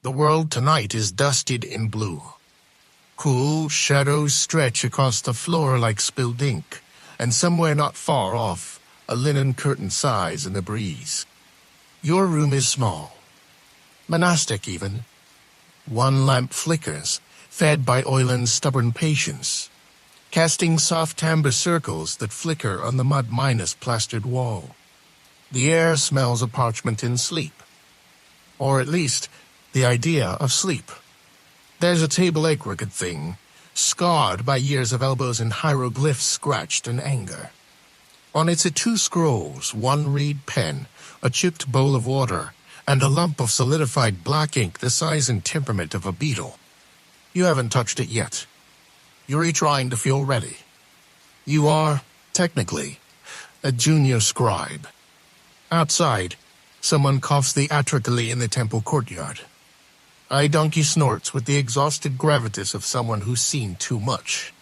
The world tonight is dusted in blue. Cool shadows stretch across the floor like spilled ink, and somewhere not far off, a linen curtain sighs in the breeze. Your room is small. Monastic even. One lamp flickers, fed by Oyland's stubborn patience, casting soft amber circles that flicker on the mud-minus plastered wall. The air smells of parchment and sleep. Or at least, the idea of sleep. There's a table aggregate thing, scarred by years of elbows and hieroglyphs scratched in anger. On it are 2 scrolls, 1 reed pen, a chipped bowl of water, and a lump of solidified black ink the size and temperament of a beetle. You haven't touched it yet. You're trying to feel ready. You are, technically, a junior scribe. Outside, someone coughs theatrically in the temple courtyard. A donkey snorts with the exhausted gravitas of someone who's seen too much.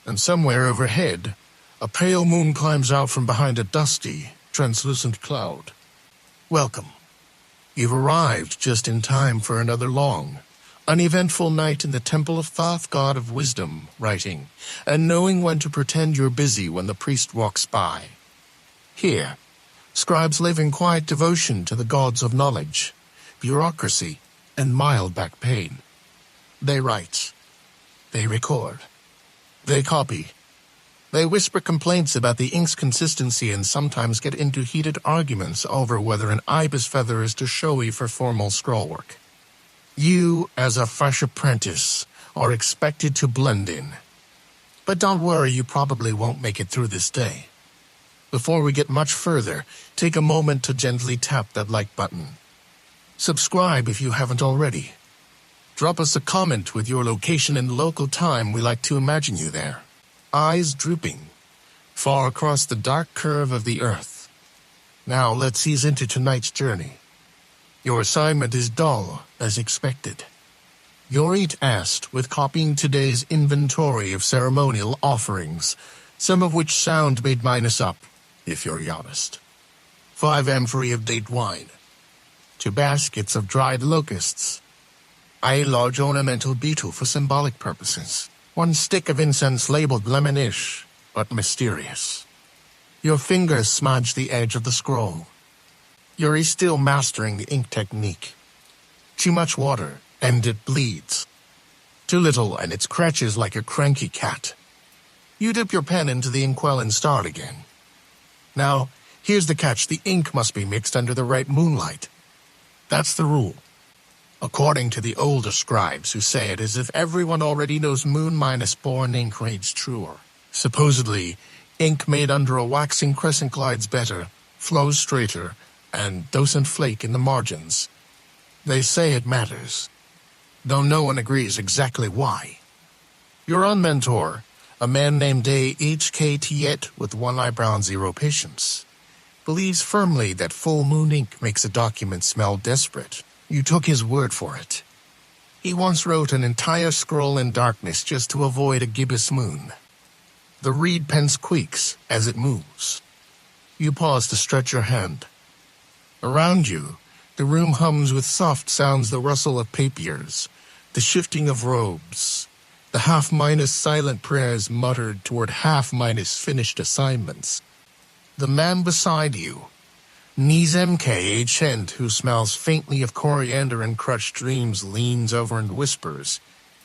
And somewhere overhead, a pale moon climbs out from behind a dusty, translucent cloud. Welcome. You've arrived just in time for another long, uneventful night in the Temple of Thoth, God of Wisdom, writing, and knowing when to pretend you're busy when the priest walks by. Here, scribes live in quiet devotion to the gods of knowledge, bureaucracy, and mild back pain. They write. They record. They copy. They whisper complaints about the ink's consistency and sometimes get into heated arguments over whether an ibis feather is too showy for formal scrollwork. You, as a fresh apprentice, are expected to blend in. But don't worry, you probably won't make it through this day. Before we get much further, take a moment to gently tap that like button. Subscribe if you haven't already. Drop us a comment with your location and local time. We like to imagine you there, eyes drooping, far across the dark curve of the earth. Now let's ease into tonight's journey. Your assignment is dull, as expected. You're tasked with copying today's inventory of ceremonial offerings, some of which sound made minus up, if you're honest. 5 amphorae of date wine, 2 baskets of dried locusts, a large ornamental beetle for symbolic purposes, 1 stick of incense labeled lemonish, but mysterious. Your fingers smudge the edge of the scroll. You're still mastering the ink technique. Too much water, and it bleeds. Too little, and it scratches like a cranky cat. You dip your pen into the inkwell and start again. Now, here's the catch. The ink must be mixed under the right moonlight. That's the rule. According to the older scribes who say it as if everyone already knows moon-born ink reads truer. Supposedly, ink made under a waxing crescent glides better, flows straighter, and doesn't flake in the margins. They say it matters, though no one agrees exactly why. Your own mentor, a man named A.H.K. Tiet with 1 eyebrow and 0 patience, believes firmly that full moon ink makes a document smell desperate. You took his word for it. He once wrote an entire scroll in darkness just to avoid a gibbous moon. The reed pen squeaks as it moves. You pause to stretch your hand. Around you, the room hums with soft sounds, the rustle of papiers, the shifting of robes, the half-minus silent prayers muttered toward half-minus finished assignments. The man beside you, Nizemke, a gent who smells faintly of coriander and crushed dreams, leans over and whispers,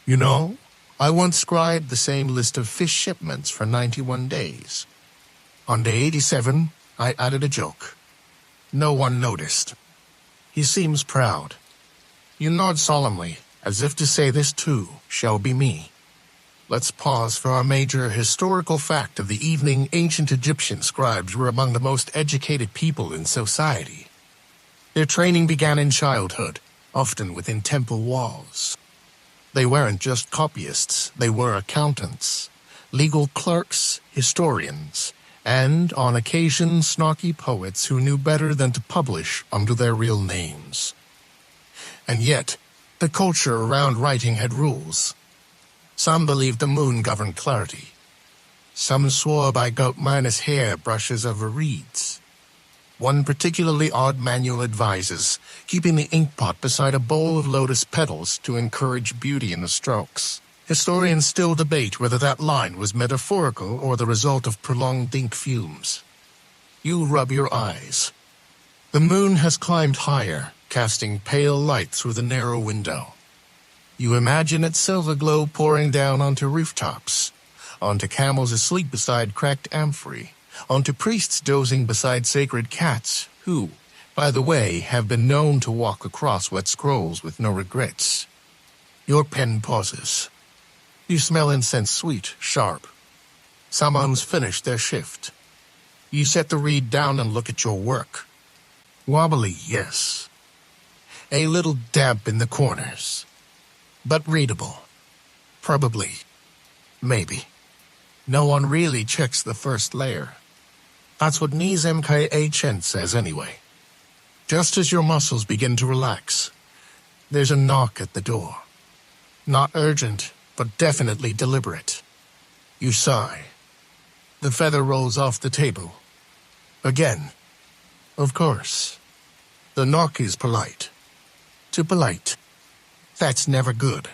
"You know, I once scribed the same list of fish shipments for 91 days. On day 87, I added a joke. No one noticed." He seems proud. You nod solemnly, as if to say this too shall be me. Let's pause for our major historical fact of the evening. Ancient Egyptian scribes were among the most educated people in society. Their training began in childhood, often within temple walls. They weren't just copyists, they were accountants, legal clerks, historians, and, on occasion, snarky poets who knew better than to publish under their real names. And yet, the culture around writing had rules. Some believed the moon governed clarity. Some swore by goat minus hair brushes over reeds. One particularly odd manual advises keeping the inkpot beside a bowl of lotus petals to encourage beauty in the strokes. Historians still debate whether that line was metaphorical or the result of prolonged ink fumes. You rub your eyes. The moon has climbed higher, casting pale light through the narrow window. You imagine its silver glow pouring down onto rooftops, onto camels asleep beside cracked amphorae, onto priests dozing beside sacred cats who, by the way, have been known to walk across wet scrolls with no regrets. Your pen pauses. You smell incense sweet, sharp. Someone's finished their shift. You set the reed down and look at your work. Wobbly, yes. A little damp in the corners. But readable. Probably. Maybe. No one really checks the first layer. That's what Knees MKHN says anyway. Just as your muscles begin to relax, there's a knock at the door. Not urgent, but definitely deliberate. You sigh. The feather rolls off the table. Again. Of course. The knock is polite. Too polite. That's never good.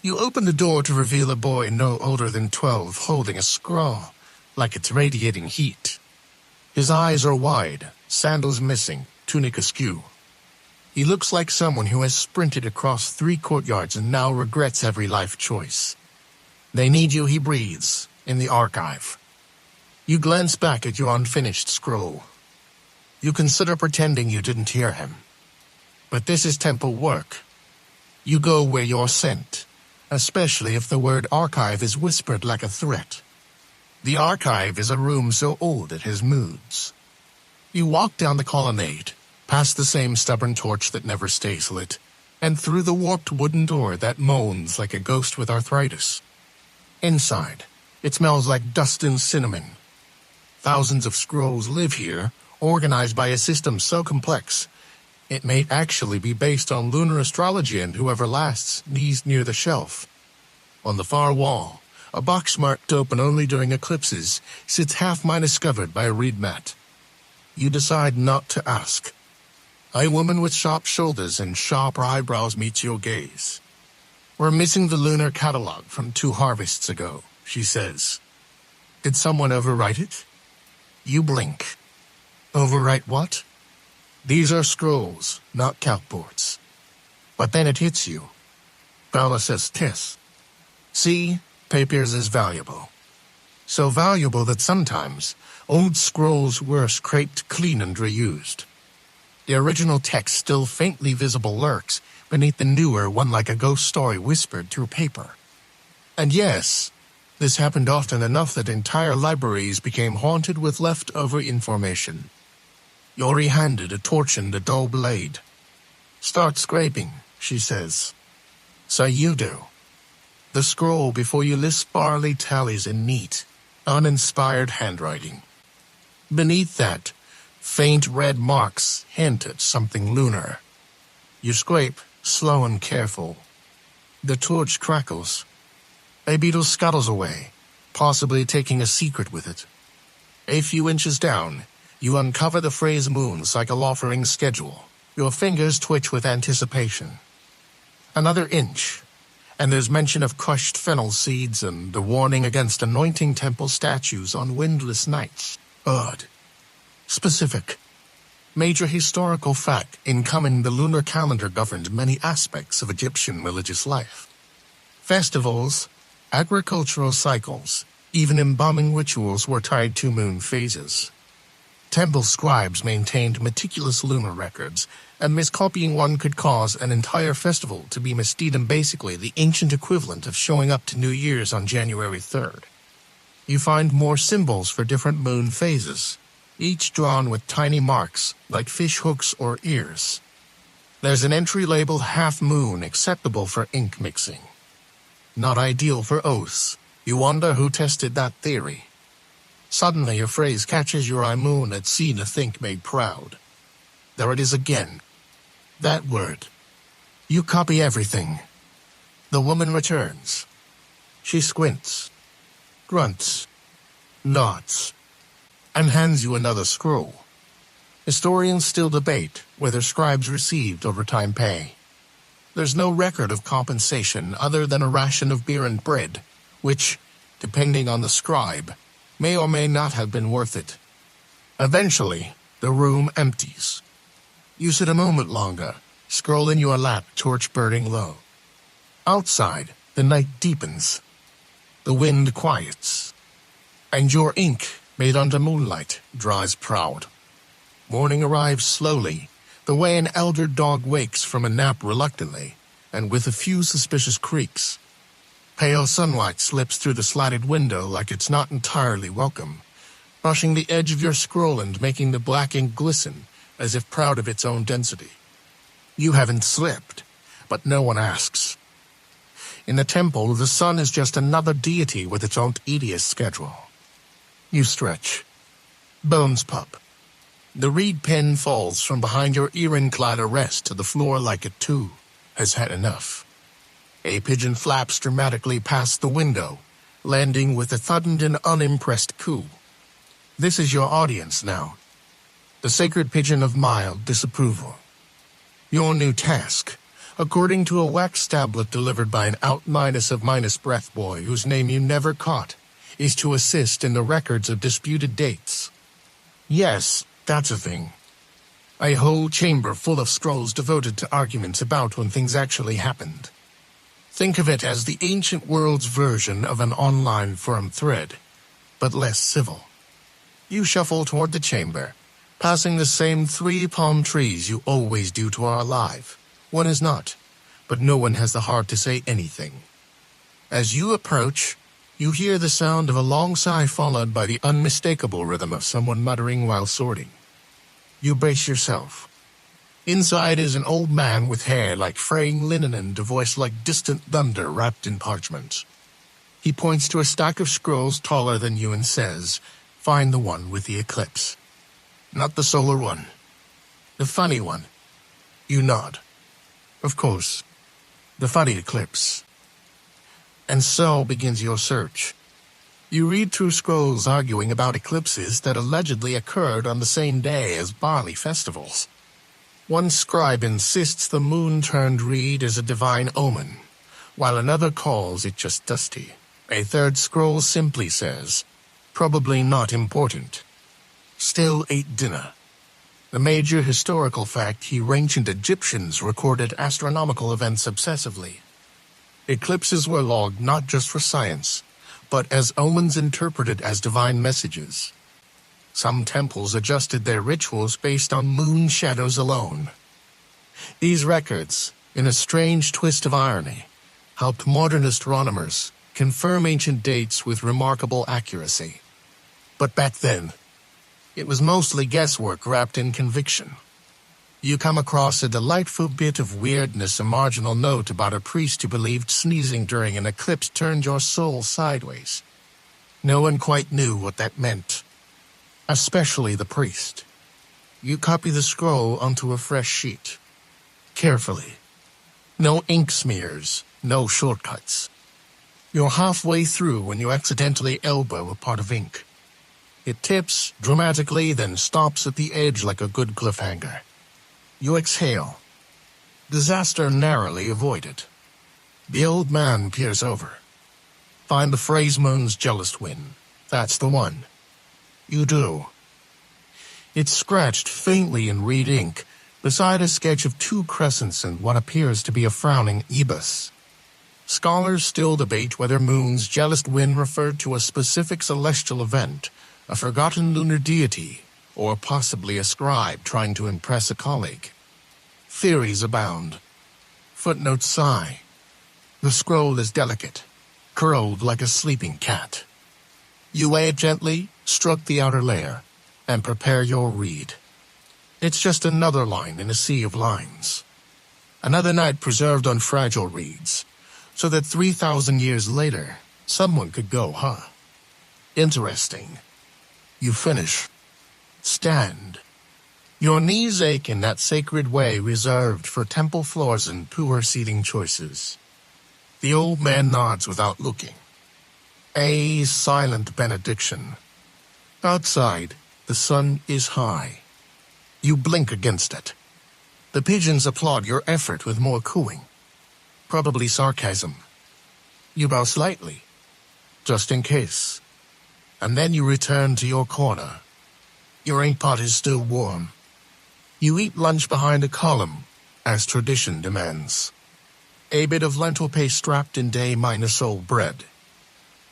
You open the door to reveal a boy no older than 12 holding a scroll, like it's radiating heat. His eyes are wide, sandals missing, tunic askew. He looks like someone who has sprinted across 3 courtyards and now regrets every life choice. They need you, he breathes, in the archive. You glance back at your unfinished scroll. You consider pretending you didn't hear him. But this is temple work. You go where you're sent, especially if the word archive is whispered like a threat. The archive is a room so old it has moods. You walk down the colonnade, past the same stubborn torch that never stays lit, and through the warped wooden door that moans like a ghost with arthritis. Inside, it smells like dust and cinnamon. Thousands of scrolls live here, organized by a system so complex, it may actually be based on lunar astrology, and whoever lasts knees near the shelf. On the far wall, a box marked open only during eclipses sits half-minus covered by a reed mat. You decide not to ask. A woman with sharp shoulders and sharp eyebrows meets your gaze. We're missing the lunar catalog from 2 harvests ago, she says. Did someone overwrite it? You blink. Overwrite what? These are scrolls, not calcboards. But then it hits you. Bella says tis. See, papers is valuable. So valuable that sometimes old scrolls were scraped clean and reused. The original text still faintly visible lurks beneath the newer one like a ghost story whispered through paper. And yes, this happened often enough that entire libraries became haunted with leftover information. Yori handed a torch and a dull blade. Start scraping, she says. So you do. The scroll before you lisp barley tallies in neat, uninspired handwriting. Beneath that, faint red marks hint at something lunar. You scrape, slow and careful. The torch crackles. A beetle scuttles away, possibly taking a secret with it. A few inches down, you uncover the phrase moon cycle offering schedule. Your fingers twitch with anticipation. Another inch, and there's mention of crushed fennel seeds and the warning against anointing temple statues on windless nights. Odd. Specific. Major historical fact incoming the lunar calendar governed many aspects of Egyptian religious life. Festivals, agricultural cycles, even embalming rituals were tied to moon phases. Temple scribes maintained meticulous lunar records, and miscopying one could cause an entire festival to be misdeemed, basically the ancient equivalent of showing up to New Year's on January 3rd. You find more symbols for different moon phases, each drawn with tiny marks like fish hooks or ears. There's an entry labeled half moon acceptable for ink mixing. Not ideal for oaths. You wonder who tested that theory. Suddenly a phrase catches your eye. Moon at sea to think made proud. There it is again. That word. You copy everything. The woman returns. She squints, grunts, nods, and hands you another scroll. Historians still debate whether scribes received overtime pay. There's no record of compensation other than a ration of beer and bread, which, depending on the scribe, may or may not have been worth it. Eventually, the room empties. You sit a moment longer, scroll in your lap, torch burning low. Outside, the night deepens. The wind quiets. And your ink, made under moonlight, dries proud. Morning arrives slowly, the way an elder dog wakes from a nap reluctantly, and with a few suspicious creaks. Pale sunlight slips through the slatted window like it's not entirely welcome, brushing the edge of your scroll and making the black ink glisten, as if proud of its own density. You haven't slipped, but no one asks. In the temple, the sun is just another deity with its own tedious schedule. You stretch. Bones pop. The reed pen falls from behind your ironclad arrest to the floor like it, too, has had enough. A pigeon flaps dramatically past the window, landing with a thud and an unimpressed coo. This is your audience now. The sacred pigeon of mild disapproval. Your new task, according to a wax tablet delivered by an out-minus breath boy whose name you never caught, is to assist in the records of disputed dates. Yes, that's a thing. A whole chamber full of scrolls devoted to arguments about when things actually happened. Think of it as the ancient world's version of an online forum thread, but less civil. You shuffle toward the chamber, passing the same 3 palm trees you always do to our live. One is not, but no one has the heart to say anything. As you approach, you hear the sound of a long sigh followed by the unmistakable rhythm of someone muttering while sorting. You brace yourself. Inside is an old man with hair like fraying linen and a voice like distant thunder wrapped in parchment. He points to a stack of scrolls taller than you and says, "Find the one with the eclipse." Not the solar one. The funny one. You nod. Of course. The funny eclipse. And so begins your search. You read through scrolls arguing about eclipses that allegedly occurred on the same day as barley festivals. One scribe insists the moon-turned reed is a divine omen, while another calls it just dusty. A third scroll simply says, "Probably not important." Still ate dinner. The major historical fact here: ancient Egyptians recorded astronomical events obsessively. Eclipses were logged not just for science, but as omens interpreted as divine messages. Some temples adjusted their rituals based on moon shadows alone. These records, in a strange twist of irony, helped modern astronomers confirm ancient dates with remarkable accuracy. But back then, it was mostly guesswork wrapped in conviction. You come across a delightful bit of weirdness, a marginal note about a priest who believed sneezing during an eclipse turned your soul sideways. No one quite knew what that meant, especially the priest. You copy the scroll onto a fresh sheet. Carefully. No ink smears, no shortcuts. You're halfway through when you accidentally elbow a pot of ink. It tips dramatically, then stops at the edge like a good cliffhanger. You exhale. Disaster narrowly avoided. The old man peers over. Find the phrase "moon's jealous wind." That's the one. You do. It's scratched faintly in reed ink, beside a sketch of 2 crescents and what appears to be a frowning ibis. Scholars still debate whether moon's jealous wind referred to a specific celestial event, a forgotten lunar deity, or possibly a scribe trying to impress a colleague. Theories abound. Footnotes sigh. The scroll is delicate, curled like a sleeping cat. You weigh it gently, stroke the outer layer, and prepare your read. It's just another line in a sea of lines. Another night preserved on fragile reeds, so that 3,000 years later, someone could go, huh? Interesting. You finish. Stand. Your knees ache in that sacred way reserved for temple floors and poor seating choices. The old man nods without looking. A silent benediction. Outside, the sun is high. You blink against it. The pigeons applaud your effort with more cooing. Probably sarcasm. You bow slightly, just in case. And then you return to your corner. Your inkpot is still warm. You eat lunch behind a column, as tradition demands. A bit of lentil paste wrapped in day-old bread.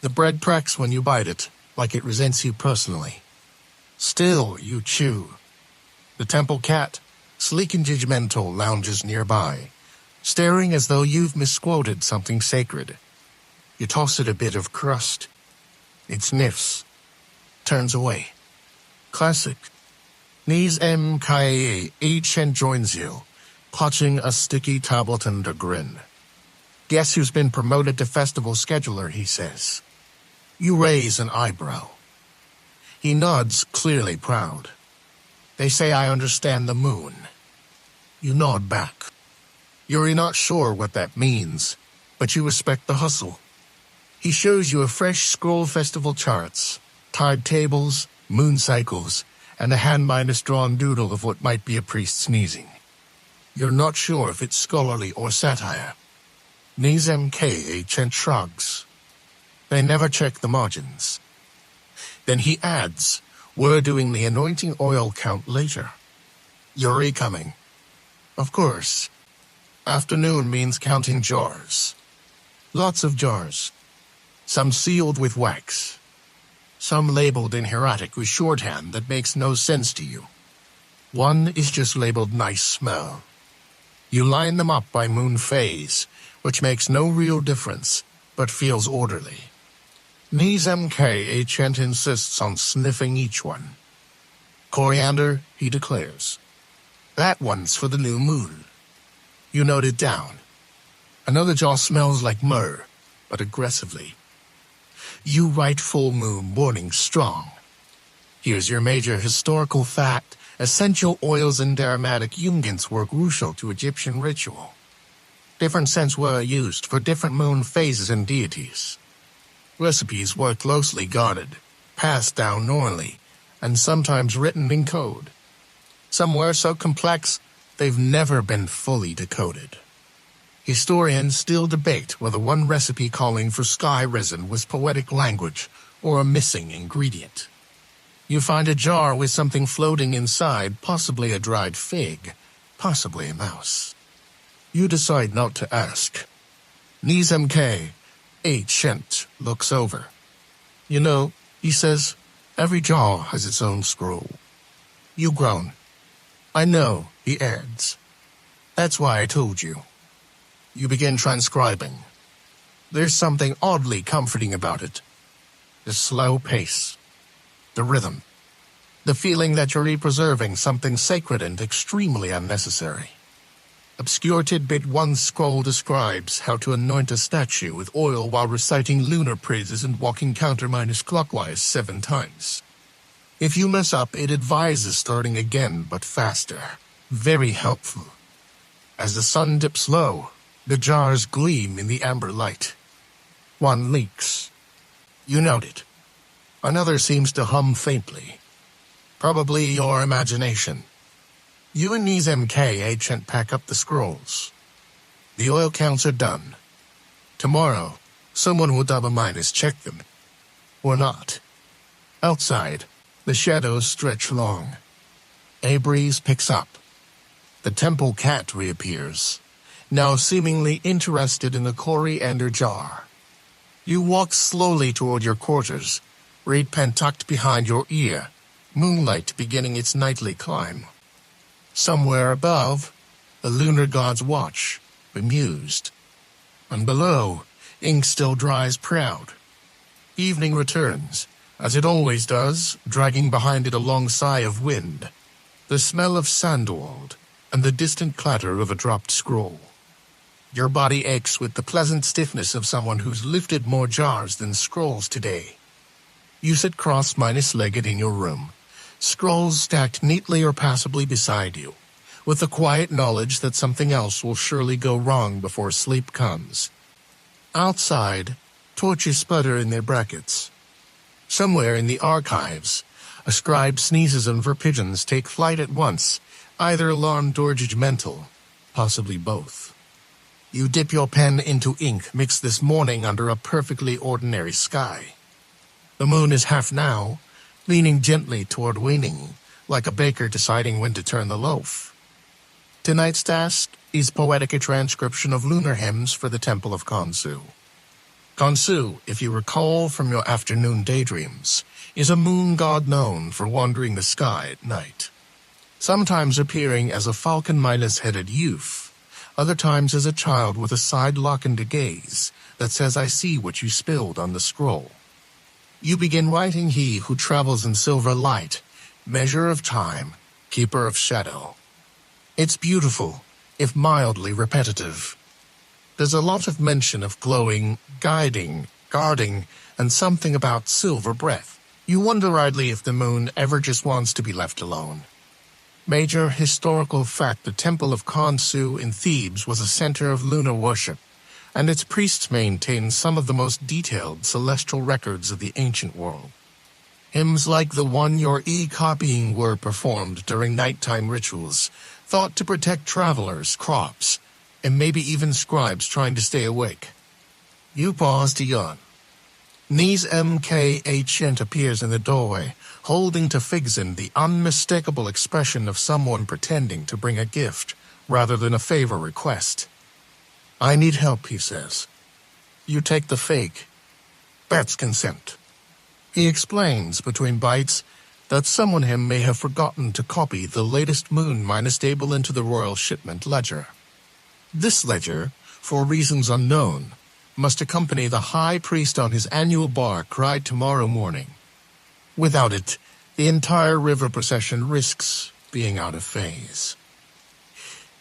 The bread cracks when you bite it, like it resents you personally. Still, you chew. The temple cat, sleek and judgmental, lounges nearby, staring as though you've misquoted something sacred. You toss it a bit of crust. It sniffs, turns away. Classic. Knees MKH and joins you, clutching a sticky tablet and a grin. Guess who's been promoted to festival scheduler, he says. You raise an eyebrow. He nods, clearly proud. They say I understand the moon. You nod back. You're not sure what that means, but you respect the hustle. He shows you a fresh scroll festival charts, tide tables, moon cycles, and a hand-drawn doodle of what might be a priest sneezing. You're not sure if it's scholarly or satire. Knees MKH and shrugs. They never check the margins. Then he adds, we're doing the anointing oil count later. You're coming. Of course. Afternoon means counting jars. Lots of jars. Some sealed with wax. Some labeled in hieratic with shorthand that makes no sense to you. One is just labeled nice smell. You line them up by moon phase, which makes no real difference, but feels orderly. Knees MKH insists on sniffing each one. Coriander, he declares. That one's for the new moon. You note it down. Another jar smells like myrrh, but aggressively. You write full moon morning strong. Here's your major historical fact. Essential oils and aromatic unguents were crucial to Egyptian ritual. Different scents were used for different moon phases and deities. Recipes were closely guarded, passed down orally, and sometimes written in code. Some were so complex, they've never been fully decoded. Historians still debate whether one recipe calling for sky resin was poetic language or a missing ingredient. You find a jar with something floating inside, possibly a dried fig, possibly a mouse. You decide not to ask. Knees MK, Shent, looks over. You know, he says, every jar has its own scroll. You groan. I know, he adds. That's why I told you. You begin transcribing. There's something oddly comforting about it. The slow pace. The rhythm. The feeling that you're preserving something sacred and extremely unnecessary. Obscure tidbit 1 scroll describes how to anoint a statue with oil while reciting lunar praises and walking counter-clockwise 7 times. If you mess up, it advises starting again, but faster. Very helpful. As the sun dips low, the jars gleam in the amber light. One leaks. You note it. Another seems to hum faintly. Probably your imagination. You and Knees MK pack up the scrolls. The oil counts are done. Tomorrow, someone will double-check them. Or not. Outside, the shadows stretch long. A breeze picks up. The temple cat reappears, now seemingly interested in the coriander jar. You walk slowly toward your quarters, reed pen tucked behind your ear, moonlight beginning its nightly climb. Somewhere above, the lunar gods watch, bemused. And below, ink still dries proud. Evening returns, as it always does, dragging behind it a long sigh of wind, the smell of sandalwood, and the distant clatter of a dropped scroll. Your body aches with the pleasant stiffness of someone who's lifted more jars than scrolls today. You sit cross-legged in your room, scrolls stacked neatly or passably beside you, with the quiet knowledge that something else will surely go wrong before sleep comes. Outside, torches sputter in their brackets. Somewhere in the archives, a scribe sneezes and pigeons take flight at once, either alarmed or judgmental, possibly both. You dip your pen into ink mixed this morning under a perfectly ordinary sky. The moon is half now, leaning gently toward waning, like a baker deciding when to turn the loaf. Tonight's task is poetic transcription of lunar hymns for the Temple of Khonsu. Khonsu, if you recall from your afternoon daydreams, is a moon god known for wandering the sky at night, sometimes appearing as a falcon-minus-headed youth, other times as a child with a side-lockened gaze that says, "I see what you spilled on the scroll." You begin writing he who travels in silver light, measure of time, keeper of shadow. It's beautiful, if mildly repetitive. There's a lot of mention of glowing, guiding, guarding, and something about silver breath. You wonder idly if the moon ever just wants to be left alone. Major historical fact: the Temple of Khonsu in Thebes was a center of lunar worship, and its priests maintained some of the most detailed celestial records of the ancient world. Hymns like the one you're copying were performed during nighttime rituals, thought to protect travelers, crops, and maybe even scribes trying to stay awake. You pause to yawn. Knees Mkh appears in the doorway, holding to Figson the unmistakable expression of someone pretending to bring a gift rather than a favor request. "I need help," he says. You take the fake. That's consent. He explains between bites that someone him may have forgotten to copy the latest moon-minus table into the royal shipment ledger. This ledger, for reasons unknown, must accompany the high priest on his annual bar cry tomorrow morning. Without it, the entire river procession risks being out of phase.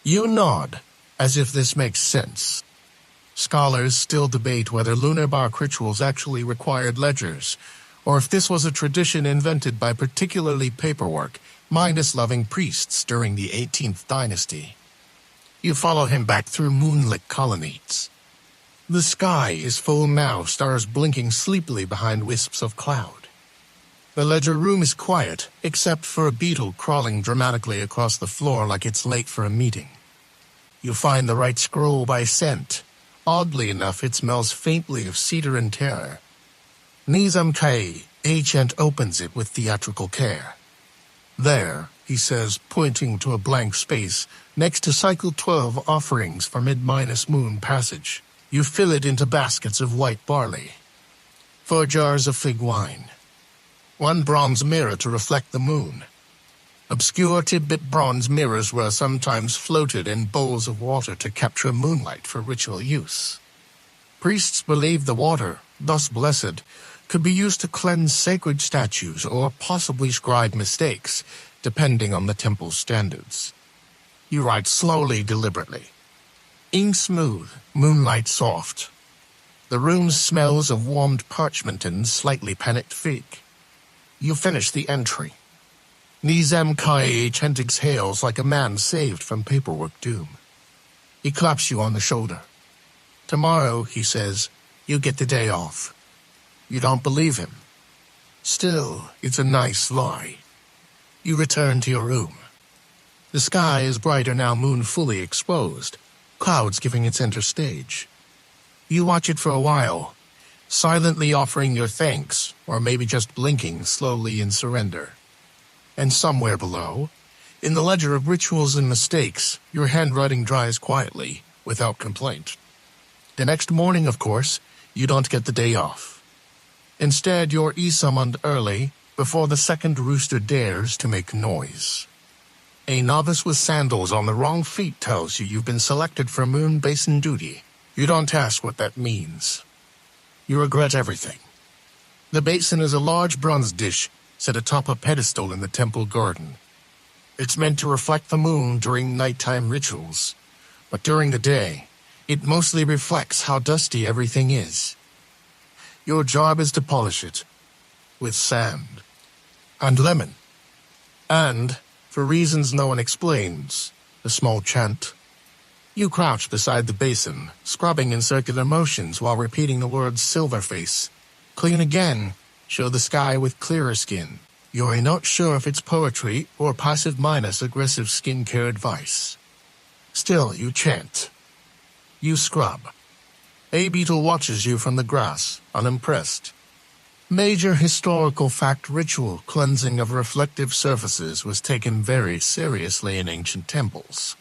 You nod, as if this makes sense. Scholars still debate whether lunar bark rituals actually required ledgers, or if this was a tradition invented by particularly paperwork-minus-loving priests during the 18th dynasty. You follow him back through moonlit colonnades. The sky is full now, stars blinking sleepily behind wisps of cloud. The ledger room is quiet, except for a beetle crawling dramatically across the floor like it's late for a meeting. You find the right scroll by scent. Oddly enough, it smells faintly of cedar and terror. Nizam Kai, agent, opens it with theatrical care. "There," he says, pointing to a blank space next to Cycle 12 offerings for mid-moon passage. You fill it into baskets of white barley. 4 jars of fig wine. 1 bronze mirror to reflect the moon. Obscure tidbit bronze mirrors were sometimes floated in bowls of water to capture moonlight for ritual use. Priests believed the water, thus blessed, could be used to cleanse sacred statues or possibly scribe mistakes, depending on the temple's standards. You write slowly, deliberately. Ink smooth, moonlight soft. The room smells of warmed parchment and slightly panicked fig. You finish the entry. Nizam Kai exhales like a man saved from paperwork doom. He claps you on the shoulder. "Tomorrow," he says, "you get the day off." You don't believe him. Still, it's a nice lie. You return to your room. The sky is brighter now, moon fully exposed, clouds giving it center stage. You watch it for a while, silently offering your thanks, or maybe just blinking slowly in surrender. And somewhere below, in the ledger of rituals and mistakes, your handwriting dries quietly, without complaint. The next morning, of course, you don't get the day off. Instead, you're summoned early, before the second rooster dares to make noise. A novice with sandals on the wrong feet tells you you've been selected for moon basin duty. You don't ask what that means. You regret everything. The basin is a large bronze dish set atop a pedestal in the temple garden. It's meant to reflect the moon during nighttime rituals, but during the day, it mostly reflects how dusty everything is. Your job is to polish it, with sand and lemon, and, for reasons no one explains, a small chant. You crouch beside the basin, scrubbing in circular motions while repeating the words "Silverface," "Clean again," "Show the sky with clearer skin." You're not sure if it's poetry or passive minus aggressive skincare advice. Still, you chant. You scrub. A beetle watches you from the grass, unimpressed. Major historical fact ritual cleansing of reflective surfaces was taken very seriously in ancient temples.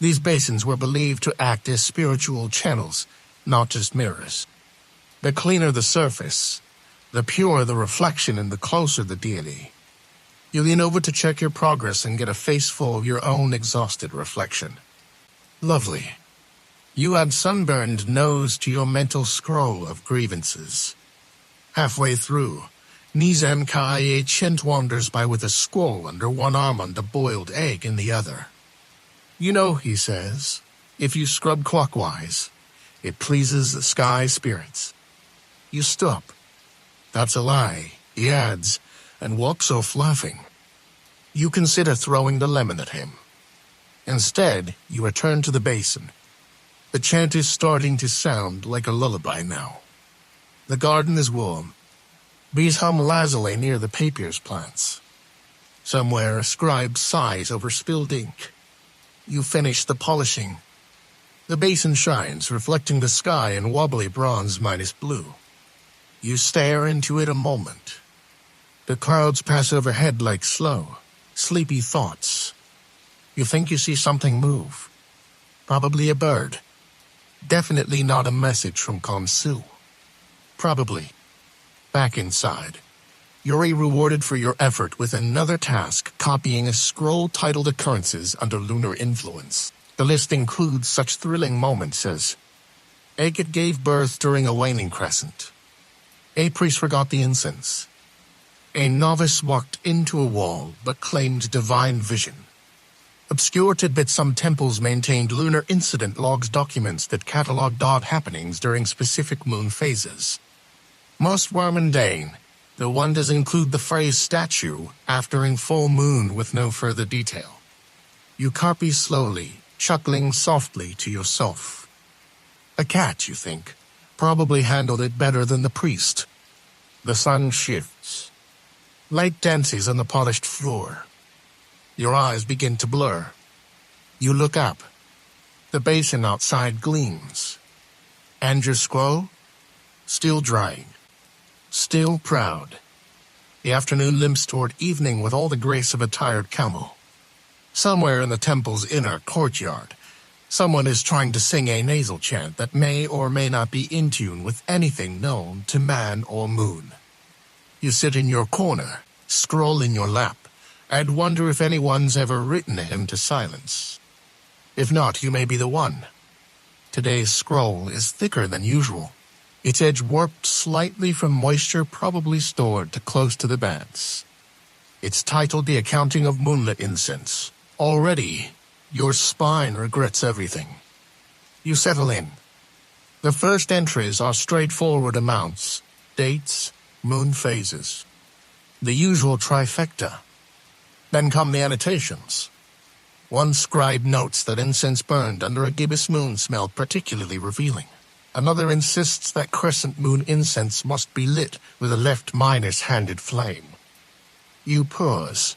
These basins were believed to act as spiritual channels, not just mirrors. The cleaner the surface, the purer the reflection and the closer the deity. You lean over to check your progress and get a face full of your own exhausted reflection. Lovely. You add sunburned nose to your mental scroll of grievances. Halfway through, Nizam Kaye Chint wanders by with a scroll under one arm and a boiled egg in the other. You know, he says, if you scrub clockwise, it pleases the sky spirits. You stop. That's a lie, he adds, and walks off laughing. You consider throwing the lemon at him. Instead, you return to the basin. The chant is starting to sound like a lullaby now. The garden is warm. Bees hum lazily near the papiers plants. Somewhere a scribe sighs over spilled ink. You finish the polishing. The basin shines, reflecting the sky in wobbly bronze minus blue. You stare into it a moment. The clouds pass overhead like slow, sleepy thoughts. You think you see something move. Probably a bird. Definitely not a message from Konsu. Probably. Back inside, you're rewarded for your effort with another task, copying a scroll titled Occurrences under Lunar Influence. The list includes such thrilling moments as Agate gave birth during a waning crescent. A priest forgot the incense. A novice walked into a wall but claimed divine vision. Obscure tidbits: some temples maintained lunar incident logs, documents that cataloged odd happenings during specific moon phases. Most were mundane. The one does include the phrase statue after in full moon with no further detail. You copy slowly, chuckling softly to yourself. A cat, you think, probably handled it better than the priest. The sun shifts. Light dances on the polished floor. Your eyes begin to blur. You look up. The basin outside gleams. And your scroll? Still drying. Still proud. The afternoon limps toward evening with all the grace of a tired camel. Somewhere in the temple's inner courtyard, someone is trying to sing a nasal chant that may or may not be in tune with anything known to man or moon. You sit in your corner, scroll in your lap, and wonder if anyone's ever written him to silence. If not, you may be the one. Today's scroll is thicker than usual. Its edge warped slightly from moisture probably stored too close to the bats. It's titled The Accounting of Moonlit Incense. Already, your spine regrets everything. You settle in. The first entries are straightforward amounts, dates, moon phases. The usual trifecta. Then come the annotations. One scribe notes that incense burned under a gibbous moon smelled particularly revealing. Another insists that crescent moon incense must be lit with a left minus-handed flame. You pause.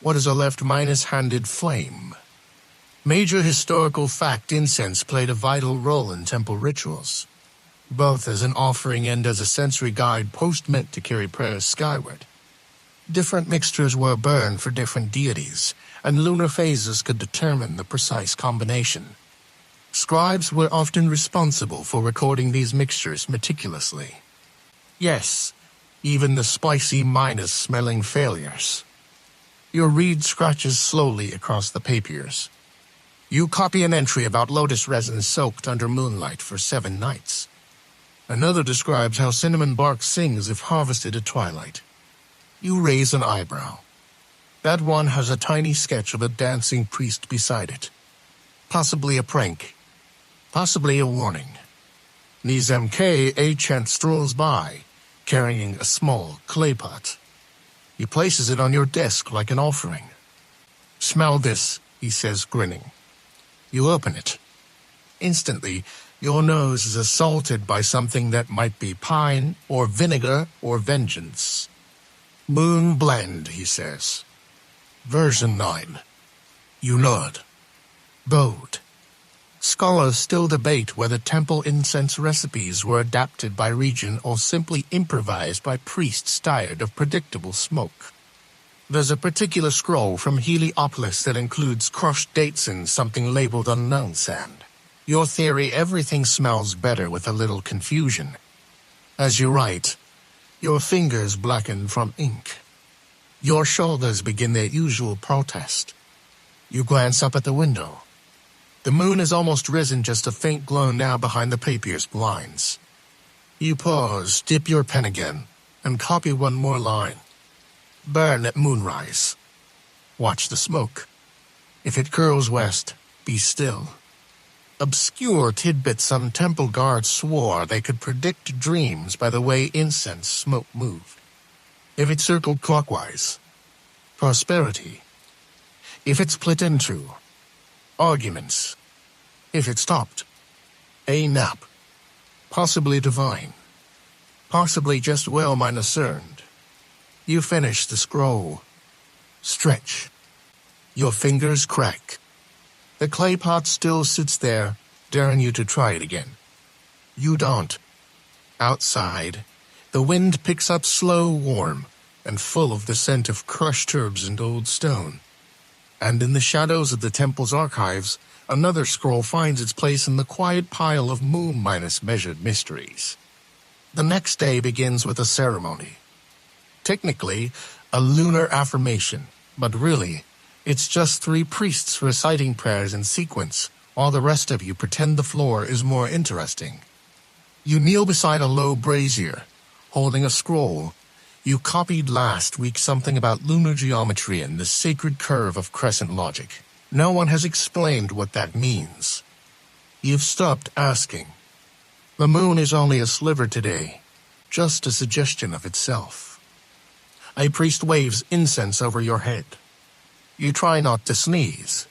What is a left minus-handed flame? Major historical fact: incense played a vital role in temple rituals, both as an offering and as a sensory guide post meant to carry prayers skyward. Different mixtures were burned for different deities, and lunar phases could determine the precise combination. Scribes were often responsible for recording these mixtures meticulously. Yes, even the spicy minus-smelling failures. Your reed scratches slowly across the papiers. You copy an entry about lotus resin soaked under moonlight for 7 nights. Another describes how cinnamon bark sings if harvested at twilight. You raise an eyebrow. That one has a tiny sketch of a dancing priest beside it. Possibly a prank. Possibly a warning. Nizam K. Chant strolls by, carrying a small clay pot. He places it on your desk like an offering. "Smell this," he says, grinning. You open it. Instantly, your nose is assaulted by something that might be pine, or vinegar, or vengeance. Moon blend, he says. Version 9. You nod. Bode. Scholars still debate whether temple incense recipes were adapted by region or simply improvised by priests tired of predictable smoke. There's a particular scroll from Heliopolis that includes crushed dates in something labeled unknown sand. Your theory, everything smells better with a little confusion. As you write, your fingers blacken from ink. Your shoulders begin their usual protest. You glance up at the window. The moon has almost risen, just a faint glow now behind the papyrus blinds. You pause, dip your pen again, and copy one more line. Burn at moonrise. Watch the smoke. If it curls west, be still. Obscure tidbits some temple guards swore they could predict dreams by the way incense smoke moved. If it circled clockwise, prosperity. If it split into, arguments. If it stopped, a nap. Possibly divine. Possibly just well discerned. You finish the scroll. Stretch. Your fingers crack. The clay pot still sits there, daring you to try it again. You don't. Outside, the wind picks up slow, warm, and full of the scent of crushed herbs and old stone. And in the shadows of the temple's archives, another scroll finds its place in the quiet pile of moon-measured mysteries. The next day begins with a ceremony. Technically, a lunar affirmation, but really, it's just 3 priests reciting prayers in sequence, while the rest of you pretend the floor is more interesting. You kneel beside a low brazier, holding a scroll. You copied last week something about lunar geometry and the sacred curve of crescent logic. No one has explained what that means. You've stopped asking. The moon is only a sliver today, just a suggestion of itself. A priest waves incense over your head. You try not to sneeze.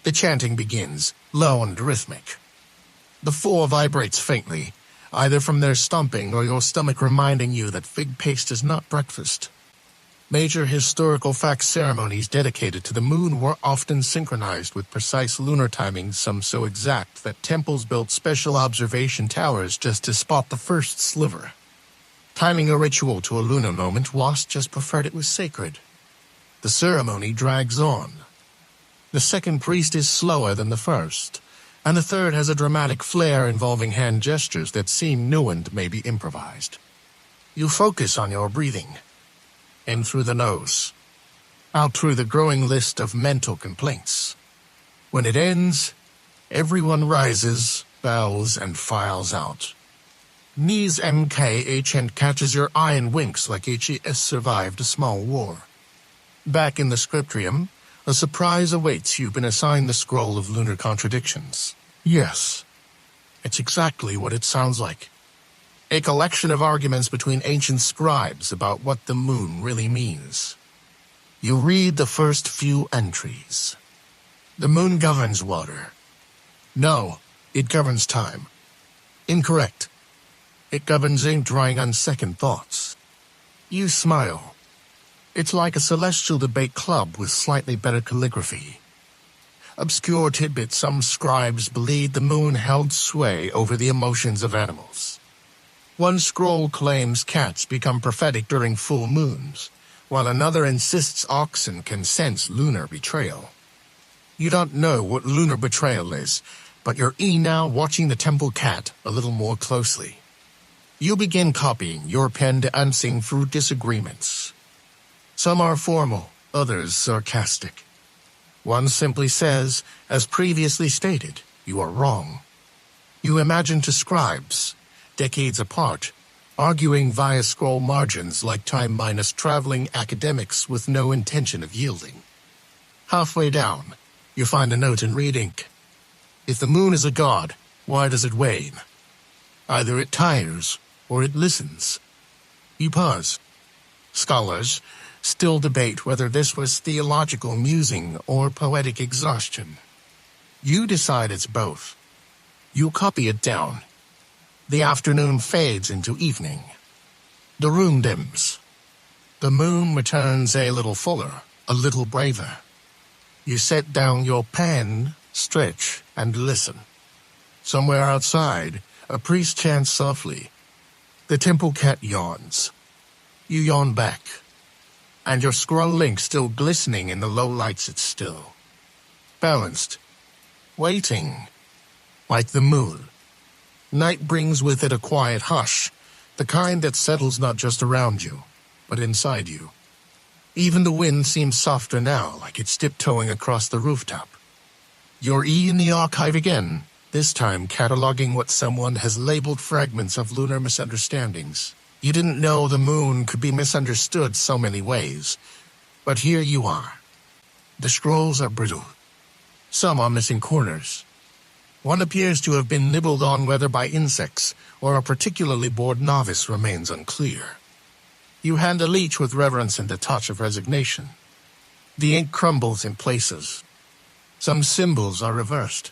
The chanting begins, low and rhythmic. The floor vibrates faintly, either from their stomping or your stomach reminding you that fig paste is not breakfast. Major historical fact ceremonies dedicated to the moon were often synchronized with precise lunar timings, some so exact that temples built special observation towers just to spot the first sliver. Timing a ritual to a lunar moment, Wasp just preferred it was sacred. The ceremony drags on. The second priest is slower than the first, and the third has a dramatic flair involving hand gestures that seem new and maybe improvised. You focus on your breathing. In through the nose, out through the growing list of mental complaints. When it ends, everyone rises, bows, and files out. Knees MKH catches your eye and winks like HES survived a small war. Back in the scriptorium, a surprise awaits. You've been assigned the scroll of lunar contradictions. Yes, it's exactly what it sounds like. A collection of arguments between ancient scribes about what the moon really means. You read the first few entries. The moon governs water. No, it governs time. Incorrect. It governs ink drying on second thoughts. You smile. It's like a celestial debate club with slightly better calligraphy. Obscure tidbits, some scribes believed the moon held sway over the emotions of animals. One scroll claims cats become prophetic during full moons, while another insists oxen can sense lunar betrayal. You don't know what lunar betrayal is, but you're now watching the temple cat a little more closely. You begin copying, your pen dancing through disagreements. Some are formal, others sarcastic. One simply says, as previously stated, you are wrong. You imagine to scribes, decades apart, arguing via scroll margins like time-traveling academics with no intention of yielding. Halfway down, you find a note in red ink. If the moon is a god, why does it wane? Either it tires, or it listens. You pause. Scholars still debate whether this was theological musing or poetic exhaustion. You decide it's both. You copy it down. The afternoon fades into evening. The room dims. The moon returns a little fuller, a little braver. You set down your pen, stretch, and listen. Somewhere outside, a priest chants softly. The temple cat yawns. You yawn back, and your scroll link still glistening in the low light sits still. Balanced. Waiting. Like the moon. Night brings with it a quiet hush, the kind that settles not just around you, but inside you. Even the wind seems softer now, like it's tiptoeing across the rooftop. You're in the archive again, this time cataloging what someone has labeled fragments of lunar misunderstandings. You didn't know the moon could be misunderstood so many ways, but here you are. The scrolls are brittle. Some are missing corners. One appears to have been nibbled on, whether by insects or a particularly bored novice remains unclear. You handle each with reverence and a touch of resignation. The ink crumbles in places. Some symbols are reversed.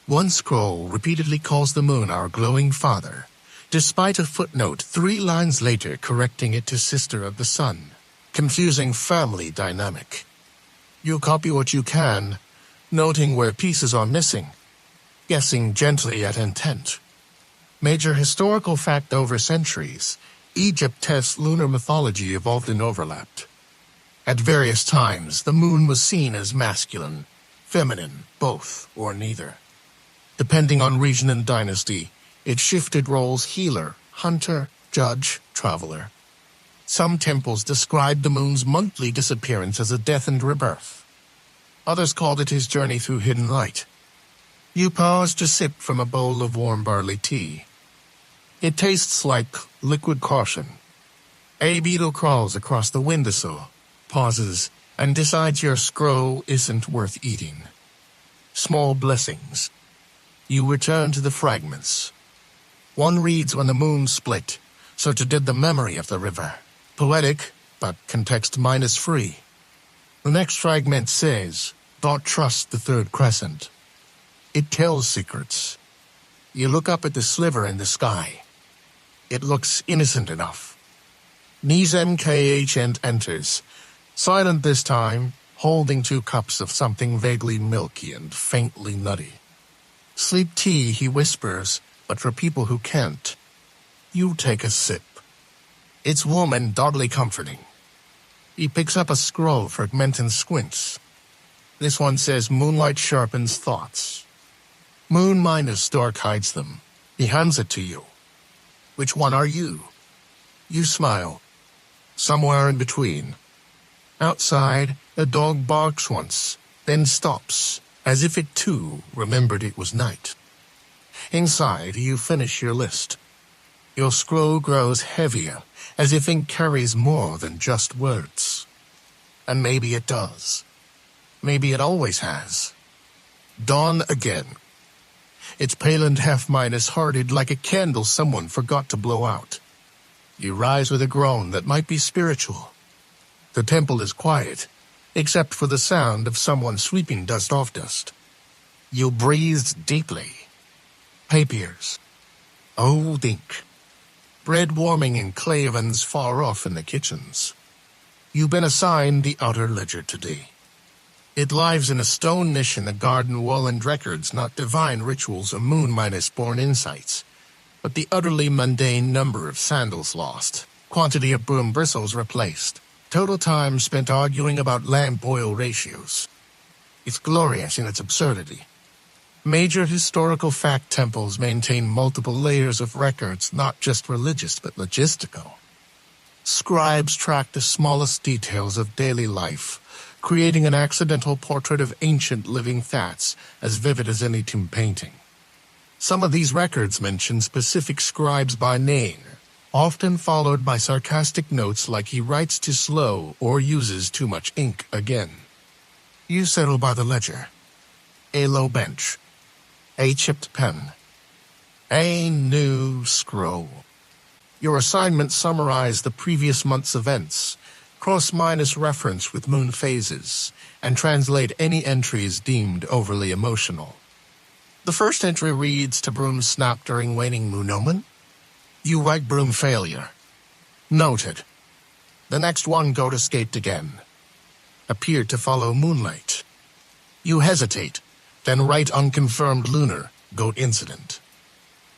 One scroll repeatedly calls the moon our glowing father, despite a footnote 3 lines later correcting it to sister of the sun, confusing family dynamic. You copy what you can, noting where pieces are missing, guessing gently at intent. Major historical fact: over centuries, Egypt's lunar mythology evolved and overlapped. At various times, the moon was seen as masculine, feminine, both, or neither. Depending on region and dynasty, it shifted roles: healer, hunter, judge, traveler. Some temples described the moon's monthly disappearance as a death and rebirth. Others called it his journey through hidden light. You pause to sip from a bowl of warm barley tea. It tastes like liquid caution. A beetle crawls across the windowsill, pauses, and decides your scroll isn't worth eating. Small blessings. You return to the fragments. One reads, when the moon split, so too did the memory of the river. Poetic, but context minus free. The next fragment says, don't trust the third crescent. It tells secrets. You look up at the sliver in the sky. It looks innocent enough. Nizam enters, silent this time, holding 2 cups of something vaguely milky and faintly nutty. Sleep tea, he whispers, but for people who can't. You take a sip. It's warm and oddly comforting. He picks up a scroll, fragment, and squints. This one says, Moonlight sharpens thoughts. Moon minus dark hides them. He hands it to you. Which one are you? You smile. Somewhere in between. Outside, a dog barks once, then stops, as if it too remembered it was night. Inside, you finish your list. Your scroll grows heavier, as if ink carries more than just words. And maybe it does. Maybe it always has. Dawn again. It's pale and half-minus hearted, like a candle someone forgot to blow out. You rise with a groan that might be spiritual. The temple is quiet, except for the sound of someone sweeping dust off dust. You breathe deeply. Papiers. Old ink. Bread warming in clay ovens far off in the kitchens. You've been assigned the outer ledger today. It lies in a stone niche in the garden wall, and records not divine rituals or moon-minus-born insights, but the utterly mundane number of sandals lost, quantity of broom bristles replaced, total time spent arguing about lamp oil ratios. It's glorious in its absurdity. Major historical fact temples maintain multiple layers of records, not just religious but logistical. Scribes track the smallest details of daily life, creating an accidental portrait of ancient living fats as vivid as any tomb painting. Some of these records mention specific scribes by name, often followed by sarcastic notes like he writes too slow or uses too much ink again. You settle by the ledger. A low bench. A chipped pen. A new scroll. Your assignment summarized the previous month's events, cross-minus reference with moon phases, and translate any entries deemed overly emotional. The first entry reads, to broom snap during waning moon omen. You write broom failure. Noted. The next one goat escaped again. Appeared to follow Moonlight. You hesitate, then write unconfirmed lunar goat incident.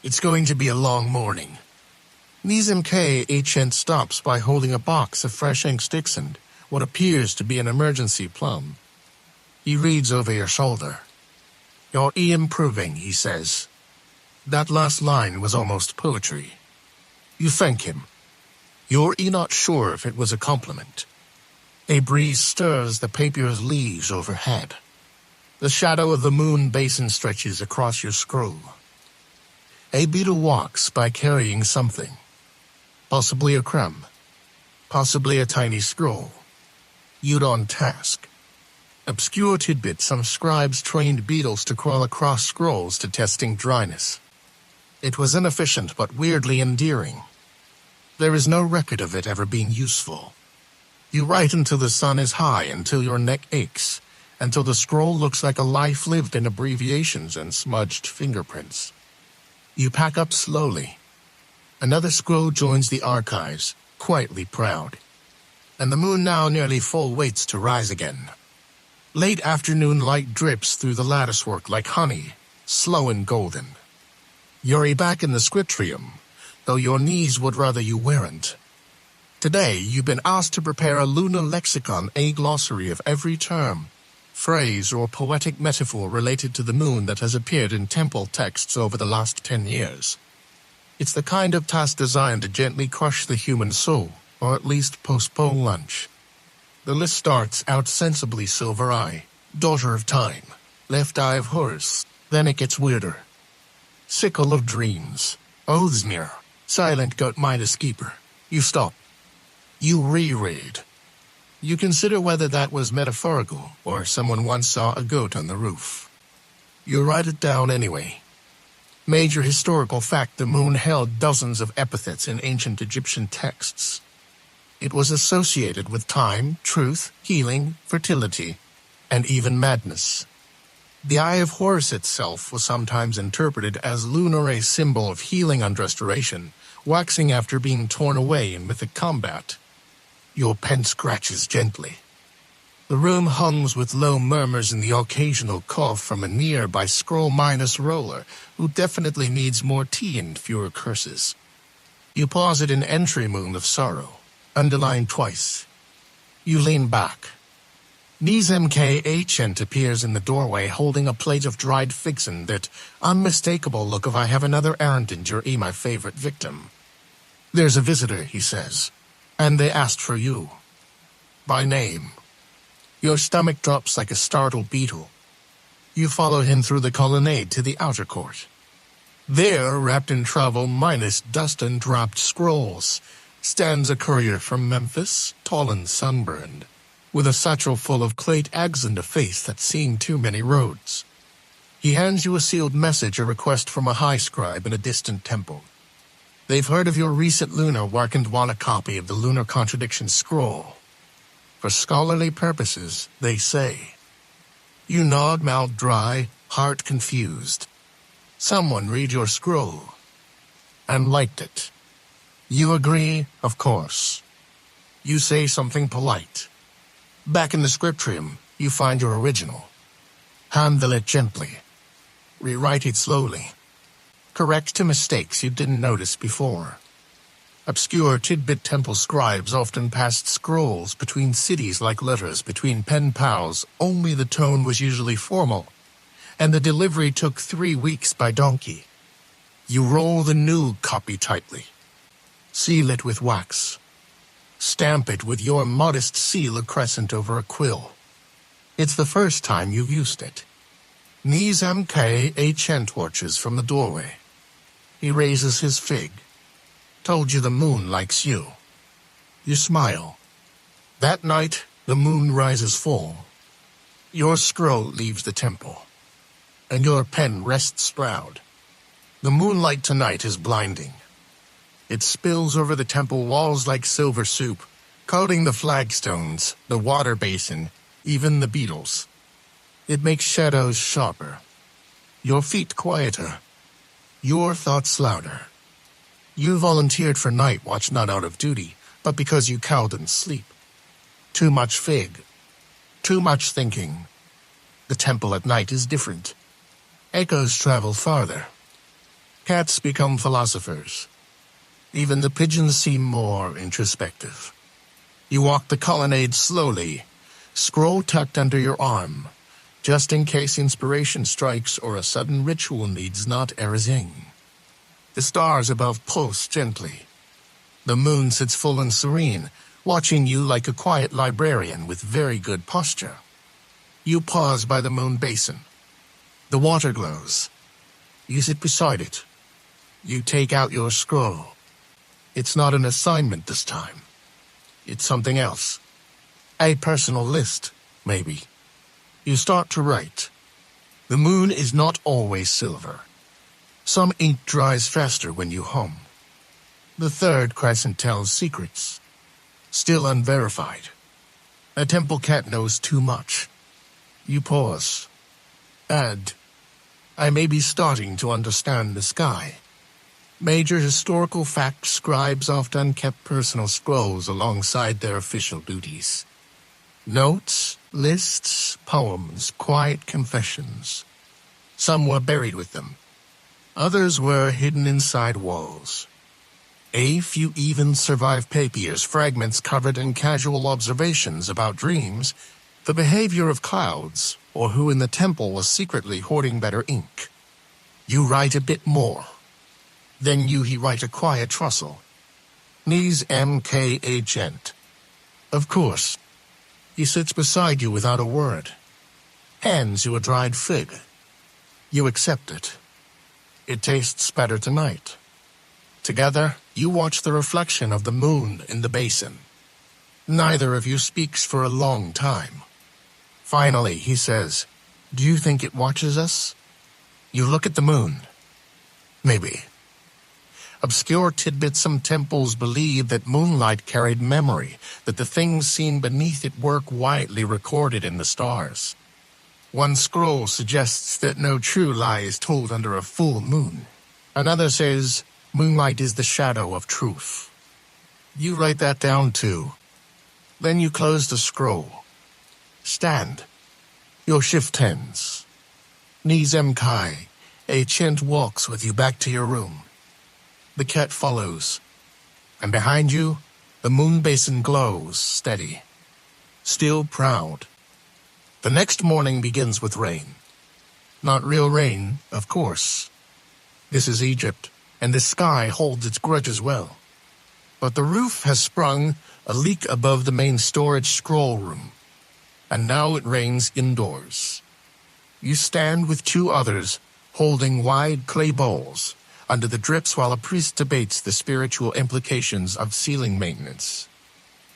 It's going to be a long morning. Nizam K. Agent stops by holding a box of fresh ink sticks and what appears to be an emergency plum. He reads over your shoulder. You're improving, he says. That last line was almost poetry. You thank him. You're not sure if it was a compliment. A breeze stirs the papyr's leaves overhead. The shadow of the moon basin stretches across your scroll. A beetle walks by carrying something. Possibly a crumb. Possibly a tiny scroll. You'd on task. Obscure tidbit: some scribes trained beetles to crawl across scrolls to testing dryness. It was inefficient but weirdly endearing. There is no record of it ever being useful. You write until the sun is high, until your neck aches, until the scroll looks like a life lived in abbreviations and smudged fingerprints. You pack up slowly. Another scroll joins the archives, quietly proud. And the moon, now nearly full, waits to rise again. Late afternoon light drips through the latticework like honey, slow and golden. You're back in the scriptrium, though your knees would rather you weren't. Today you've been asked to prepare a lunar lexicon, a glossary of every term, phrase or poetic metaphor related to the moon that has appeared in temple texts over the last 10 years. It's the kind of task designed to gently crush the human soul, or at least postpone lunch. The list starts out sensibly: Silver Eye, Daughter of Time, Left Eye of Horus. Then it gets weirder. Sickle of Dreams, Oathsmere, Silent Goat Midas Keeper. You stop. You reread. You consider whether that was metaphorical, or someone once saw a goat on the roof. You write it down anyway. Major historical fact: the moon held dozens of epithets in ancient Egyptian texts. It was associated with time, truth, healing, fertility, and even madness. The Eye of Horus itself was sometimes interpreted as lunar, a symbol of healing and restoration, waxing after being torn away in mythic combat. Your pen scratches gently. The room hums with low murmurs and the occasional cough from a nearby scroll-roller who definitely needs more tea and fewer curses. You pause at an entry: Moon of Sorrow, underlined twice. You lean back. Nizam K. Agent appears in the doorway holding a plate of dried figs and that unmistakable look of "I have another errand and you're my favorite victim." "There's a visitor," he says, "and they asked for you. By name." Your stomach drops like a startled beetle. You follow him through the colonnade to the outer court. There, wrapped in travel minus dust and dropped scrolls, stands a courier from Memphis, tall and sunburned, with a satchel full of clay eggs and a face that's seen too many roads. He hands you a sealed message, a request from a high scribe in a distant temple. They've heard of your recent lunar work and want a copy of the Lunar Contradiction Scroll. For scholarly purposes, they say. You nod, mouth dry, heart confused. Someone read your scroll and liked it. You agree, of course. You say something polite. Back in the scriptrium, you find your original. Handle it gently. Rewrite it slowly. Correct to mistakes you didn't notice before. Obscure tidbit: temple scribes often passed scrolls between cities like letters between pen pals, only the tone was usually formal, and the delivery took 3 weeks by donkey. You roll the new copy tightly. Seal it with wax. Stamp it with your modest seal, a crescent over a quill. It's the first time you've used it. Nizam K. Agent watches from the doorway. He raises his fig. Told you the moon likes you. You smile. That night, the moon rises full. Your scroll leaves the temple, and your pen rests proud. The moonlight tonight is blinding. It spills over the temple walls like silver soup, coating the flagstones, the water basin, even the beetles. It makes shadows sharper. Your feet quieter. Your thoughts louder. You volunteered for night watch not out of duty, but because you couldn't sleep. Too much fig. Too much thinking. The temple at night is different. Echoes travel farther. Cats become philosophers. Even the pigeons seem more introspective. You walk the colonnade slowly, scroll tucked under your arm, just in case inspiration strikes or a sudden ritual needs not erasing. The stars above pulse gently. The moon sits full and serene, watching you like a quiet librarian with very good posture. You pause by the moon basin. The water glows. You sit beside it. You take out your scroll. It's not an assignment this time. It's something else. A personal list, maybe. You start to write. The moon is not always silver. Some ink dries faster when you hum. The third crescent tells secrets. Still unverified. A temple cat knows too much. You pause. Add. I may be starting to understand the sky. Major historical fact scribes often kept personal scrolls alongside their official duties. Notes, lists, poems, quiet confessions. Some were buried with them. Others were hidden inside walls. A few even survive papyrus fragments covered in casual observations about dreams, the behavior of clouds, or who in the temple was secretly hoarding better ink. You write a bit more. Then you write a quiet trussle. Knees M.K. Agent. Of course. He sits beside you without a word. Hands you a dried fig. You accept it. It tastes better tonight. Together, you watch the reflection of the moon in the basin. Neither of you speaks for a long time. Finally, he says, "Do you think it watches us?" You look at the moon. Maybe. Obscure tidbits: some temples believe that moonlight carried memory, that the things seen beneath it were quietly recorded in the stars. One scroll suggests that no true lie is told under a full moon. Another says, moonlight is the shadow of truth. You write that down too. Then you close the scroll. Stand. Your shift ends. Nizam Kai, a chint walks with you back to your room. The cat follows. And behind you, the moon basin glows, steady. Still proud. The next morning begins with rain. Not real rain, of course. This is Egypt, and the sky holds its grudges well. But the roof has sprung, a leak above the main storage scroll room. And now it rains indoors. You stand with two others, holding wide clay bowls, under the drips while a priest debates the spiritual implications of ceiling maintenance.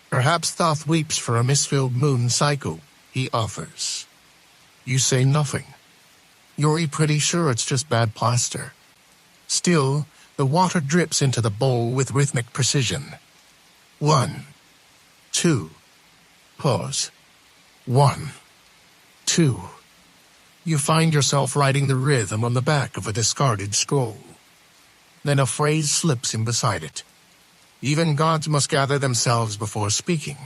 Perhaps Thoth weeps for a misfilled moon cycle, he offers. You say nothing. You're pretty sure it's just bad plaster. Still, the water drips into the bowl with rhythmic precision. 1, 2, pause. 1, 2. You find yourself writing the rhythm on the back of a discarded scroll. Then a phrase slips in beside it. Even gods must gather themselves before speaking.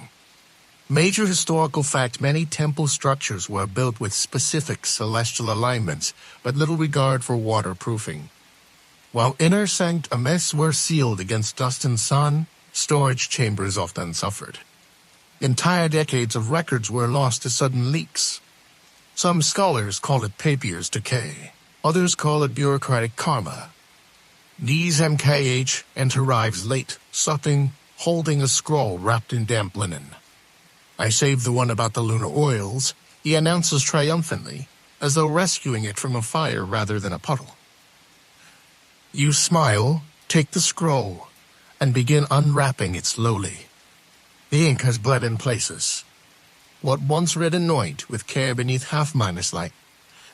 Major historical fact: many temple structures were built with specific celestial alignments, but little regard for waterproofing. While inner sanctuments were sealed against dust and sun, storage chambers often suffered. Entire decades of records were lost to sudden leaks. Some scholars call it papyrus decay. Others call it bureaucratic karma. These MKH arrives late, supping, holding a scroll wrapped in damp linen. I saved the one about the lunar oils, he announces triumphantly, as though rescuing it from a fire rather than a puddle. You smile, take the scroll, and begin unwrapping it slowly. The ink has bled in places. What once read anoint with care beneath half-minus light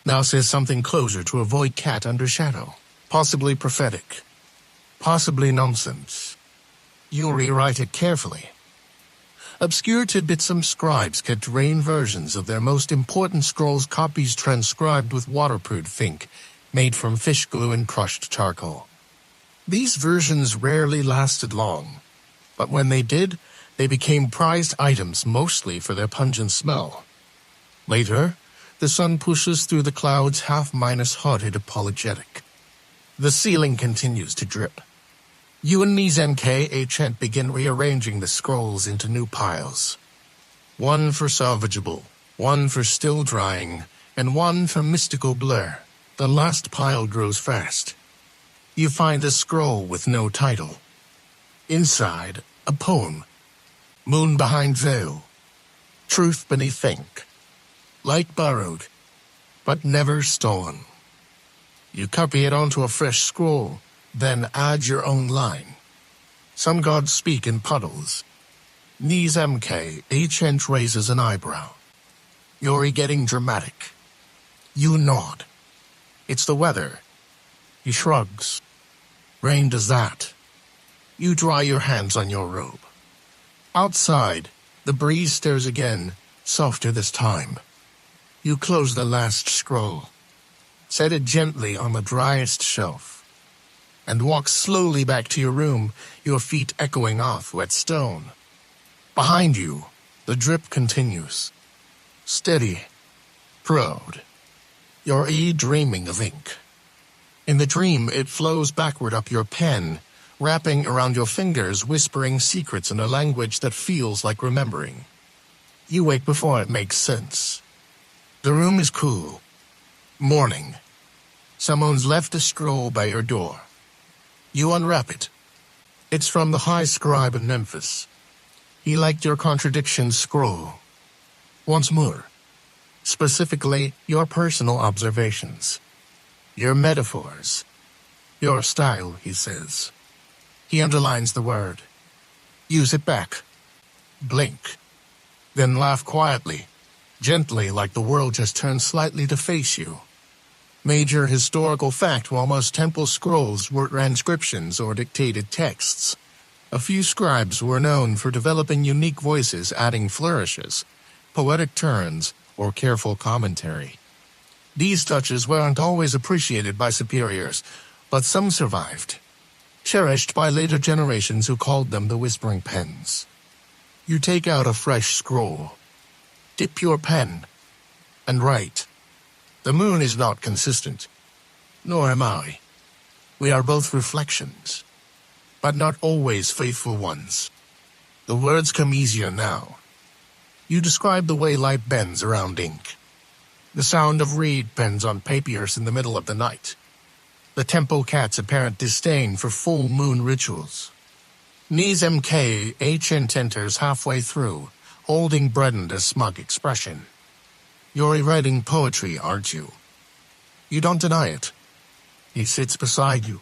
now says something closer to avoid cat under shadow. Possibly prophetic. Possibly nonsense. You rewrite it carefully. Obscure tidbits: some scribes kept rain versions of their most important scrolls, copies transcribed with waterproof ink, made from fish glue and crushed charcoal. These versions rarely lasted long. But when they did, they became prized items mostly for their pungent smell. Later, the sun pushes through the clouds half-hearted apologetic. The ceiling continues to drip. You and Nizmk begin rearranging the scrolls into new piles. One for salvageable, one for still drying, and one for mystical blur. The last pile grows fast. You find a scroll with no title. Inside, a poem. Moon behind veil. Truth beneath ink. Light borrowed, but never stolen. You copy it onto a fresh scroll, then add your own line. Some gods speak in puddles. Nizmk raises an eyebrow. You're getting dramatic. You nod. It's the weather. He shrugs. Rain does that. You dry your hands on your robe. Outside, the breeze stirs again, softer this time. You close the last scroll, set it gently on the driest shelf, and walk slowly back to your room, your feet echoing off wet stone. Behind you, the drip continues. Steady, proud. You're dreaming of ink. In the dream, it flows backward up your pen, wrapping around your fingers, whispering secrets in a language that feels like remembering. You wake before it makes sense. The room is cool. Morning. Someone's left a scroll by your door. You unwrap it. It's from the High Scribe in Memphis. He liked your contradiction scroll. Once more. Specifically, your personal observations. Your metaphors. Your style, he says. He underlines the word. Use it back. Blink. Then laugh quietly, gently, like the world just turned slightly to face you. Major historical fact: while most temple scrolls were transcriptions or dictated texts, a few scribes were known for developing unique voices, adding flourishes, poetic turns, or careful commentary. These touches weren't always appreciated by superiors, but some survived, cherished by later generations who called them the whispering pens. You take out a fresh scroll, dip your pen, and write. The moon is not consistent, nor am I. We are both reflections, but not always faithful ones. The words come easier now. You describe the way light bends around ink, the sound of reed pens on papyrus in the middle of the night, the temple cat's apparent disdain for full moon rituals. Nizmk enters halfway through, holding Brendan a smug expression. You're writing poetry, aren't you? You don't deny it. He sits beside you,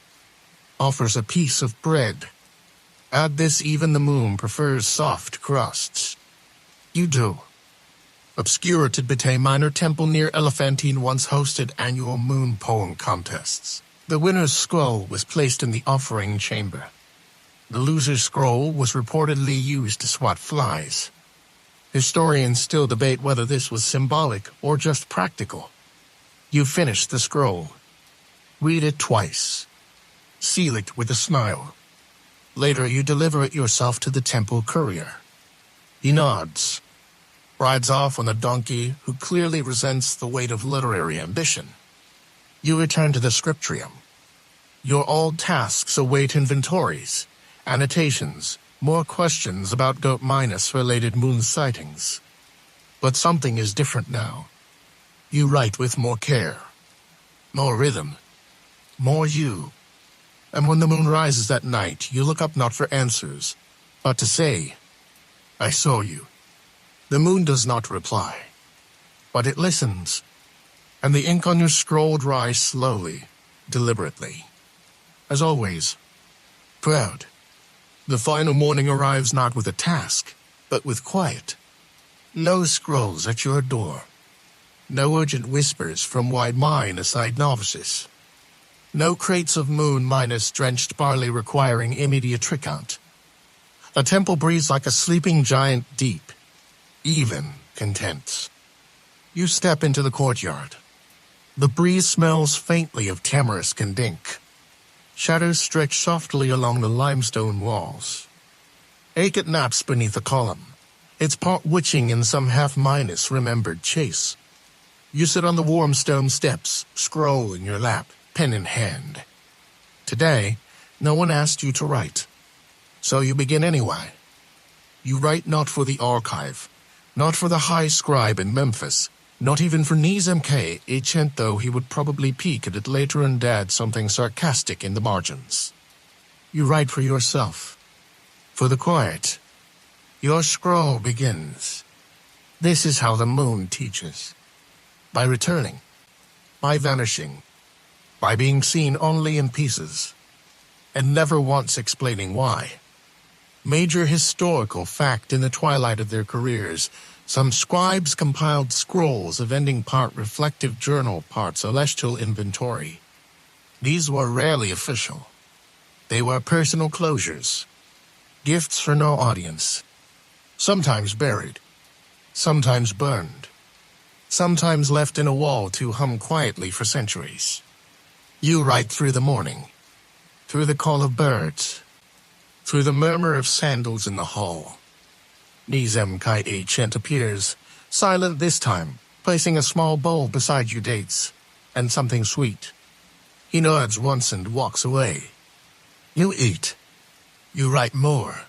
offers a piece of bread. At this, even the moon prefers soft crusts. You do. Obscure Tidbite Minor Temple near Elephantine once hosted annual moon poem contests. The winner's scroll was placed in the offering chamber. The loser's scroll was reportedly used to swat flies. Historians still debate whether this was symbolic or just practical. You finish the scroll. Read it twice. Seal it with a smile. Later, you deliver it yourself to the temple courier. He nods, rides off on a donkey who clearly resents the weight of literary ambition. You return to the scriptorium. Your old tasks await inventories, annotations, more questions about Goat Minus-related moon sightings. But something is different now. You write with more care, more rhythm, more you. And when the moon rises at night, you look up not for answers, but to say, I saw you. The moon does not reply, but it listens, and the ink on your scroll dries slowly, deliberately. As always, proud. The final morning arrives not with a task, but with quiet. No scrolls at your door. No urgent whispers from wide mine-aside novices. No crates of moon minus drenched barley requiring immediate trick-out. The temple breathes like a sleeping giant, deep, even, content. You step into the courtyard. The breeze smells faintly of tamarisk and ink. Shadows stretch softly along the limestone walls. It naps beneath a column, its part witching in some half-minus remembered chase. You sit on the warm stone steps, scroll in your lap, pen in hand. Today, no one asked you to write, so you begin anyway. You write not for the archive, not for the high scribe in Memphis, not even for Nies MK, Achent, though he would probably peek at it later and add something sarcastic in the margins. You write for yourself, for the quiet. Your scroll begins. This is how the moon teaches. By returning, by vanishing, by being seen only in pieces, and never once explaining why. Major historical fact: in the twilight of their careers, some scribes compiled scrolls of ending part reflective journal, part celestial inventory. These were rarely official. They were personal closures, gifts for no audience, sometimes buried, sometimes burned, sometimes left in a wall to hum quietly for centuries. You write through the morning, through the call of birds, through the murmur of sandals in the hall. Nizam Kite Achent appears, silent this time, placing a small bowl beside you, dates, and something sweet. He nods once and walks away. You eat. You write more.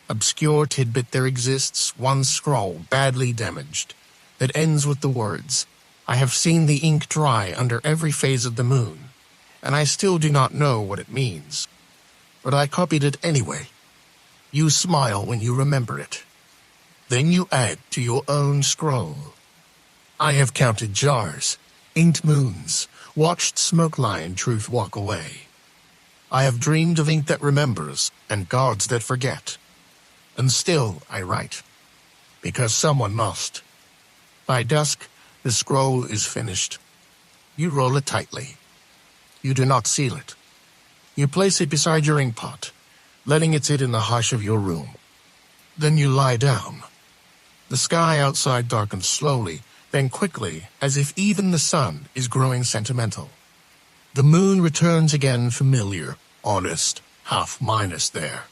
Obscure tidbit: there exists one scroll, badly damaged, that ends with the words, "I have seen the ink dry under every phase of the moon, and I still do not know what it means. But I copied it anyway." You smile when you remember it. Then you add to your own scroll. I have counted jars, inked moons, watched smoke line truth walk away. I have dreamed of ink that remembers and gods that forget. And still I write, because someone must. By dusk, the scroll is finished. You roll it tightly. You do not seal it. You place it beside your inkpot, letting it sit in the hush of your room. Then you lie down. The sky outside darkens slowly, then quickly, as if even the sun is growing sentimental. The moon returns again, familiar, honest, half-minus there.